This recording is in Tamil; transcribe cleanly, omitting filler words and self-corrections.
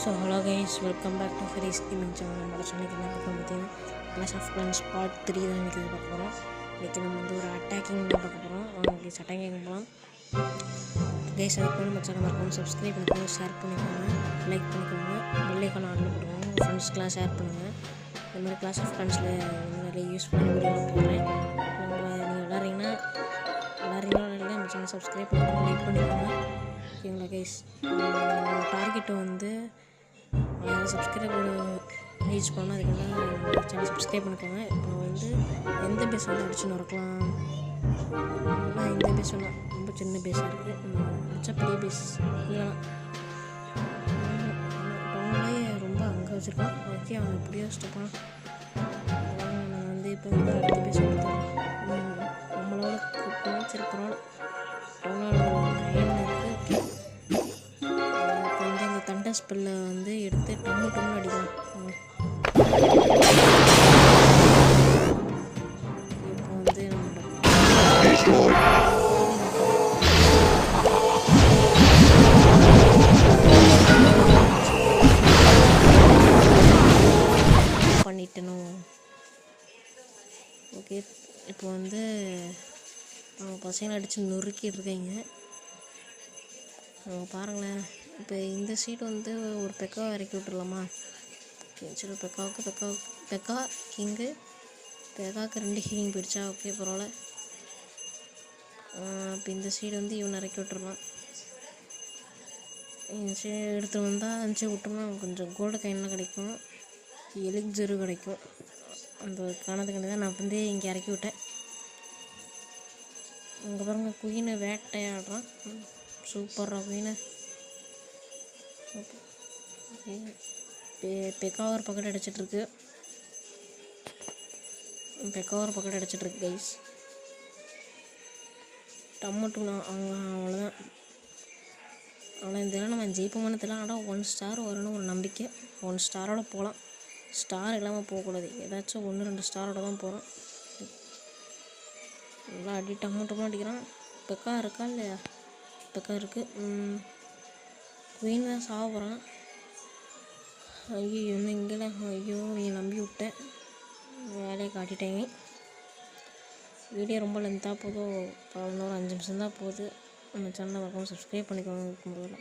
So hello guys, welcome back to Ferris gaming channel. நம்மளோட சேனலுக்கு என்ன பார்க்க பார்த்தீங்கன்னா கிளாஷ் ஆஃப் கிளான்ஸ் பார்ட் 3 தான் இன்றைக்கி பார்க்க போகிறோம். இன்றைக்கி நம்ம வந்து ஒரு அட்டாக்கிங் தான் பார்க்க போகிறோம். ஓகே, அட்டாக்கிங் போகலாம் கைஸ். அதுக்கு நம்ம சேனல் மறக்காமல் சப்ஸ்கிரைப் பண்ணிக்கோங்க, ஷேர் பண்ணிக்கோங்க, லைக் பண்ணிக்கோங்க, பெல் ஐக்கான் ஆன்ல போட்டுக்கோங்க. உங்கள் ஃப்ரெண்ட்ஸ்க்கெலாம் ஷேர் பண்ணுங்கள். இந்த மாதிரி கிளாஷ் ஆஃப் கிளான்ஸில் நிறைய யூஸ்ஃபுல்லான வீடியோலாம் போடுறேன். நீங்கள் விளாட்றீங்கன்னா நம்ம சேனல் சப்ஸ்கிரைப் பண்ணிக்கோங்க, லைக் பண்ணிக்கோங்க. ஓகேங்களா கைஸ்? டார்கெட்டை வந்து 1000 சப்ஸ்கிரைபர் ரீச் பண்ணால் அதுக்கெல்லாம் சேனல் சப்ஸ்கிரைப் பண்ணிக்கோங்க. இப்போ வந்து எந்த பேஸ் வந்து அடிச்சுன்னு இருக்கலாம். இந்த பேஸ் வேணாம், ரொம்ப சின்ன பேஸாக இருக்குது. மிச்சம் பெரிய பேஸ் இல்லைனா டவுன்லேயே ரொம்ப அங்கே வச்சுருக்கான். ஓகே, அவன் எப்படியோ ஸ்டெப்பான். நான் வந்து இப்போ வந்து அடுத்த பேஸ் கொடுத்தேன். நம்மளோட சரி பரவாயில்ல. டவுனால் 9 இருக்குது. இப்போ வந்து இந்த தண்டர் ஸ்பெல்லை வந்து எடுத்து டம்முன்னு அடிக்கலாம். இப்போ வந்து பண்ணிட்டணும். ஓகே, இப்போ வந்து அவங்க பசங்களை அடித்து நொறுக்கிட்டு இருக்காங்க. பாருங்களேன். இப்போ இந்த சீட் வந்து ஒரு பெக்காவை இறக்கி விட்டுடலாமா? சரி, பெக்கா கிங்கு பெக்காவுக்கு 2 ஹீலிங் போயிடுச்சா? ஓகே, பரவாயில்ல. இப்போ இந்த சைடு வந்து இவனை இறக்கி விட்டுடலாம். இந்த சைடு எடுத்துகிட்டு வந்தால் அனுப்பிச்சி விட்டோம்னா கொஞ்சம் கோல்டு காயின்லாம் கிடைக்கும், எலிக்ஸரு கிடைக்கும். அந்த காரணத்துக்காண்டி தான் நான் வந்து இங்கே இறக்கி விட்டேன். இங்கே பாருங்க, குயினை வேட்டையாடுறான். சூப்பராக குயினை. ஓகே, பெக்கா ஒரு பக்கெட் அடிச்சிட்ருக்கு. கைஸ். டம்மட்டுனா அவங்க அவ்வளோதான். ஆனால் இந்த நம்ம ஜெயிப்போம்னு தெரியல. ஆனால் 1 ஸ்டார் வரணும் ஒரு நம்பிக்கை. 1 ஸ்டாரோட போகலாம். ஸ்டார் இல்லாமல் போகக்கூடாது. ஏதாச்சும் 1-2 ஸ்டாரோட தான் போகிறோம். நல்லா அடி டம்முட்டமாக அடிக்கிறான். பெக்கா இருக்கா இல்லையா? பெக்கா இருக்குது. குயின் தான் சாக போகிறான். ஐயோ, இன்னும் இங்கே ஐயோ நீ நம்பி விட்டேன், வேலையை காட்டிட்டேங்க. வீடியோ ரொம்ப லென்த்தாக போதும், 15 நிமிஷம் தான் போகுது. நம்ம சேனலை மறக்காமல் சப்ஸ்கிரைப் பண்ணிக்கோங்க.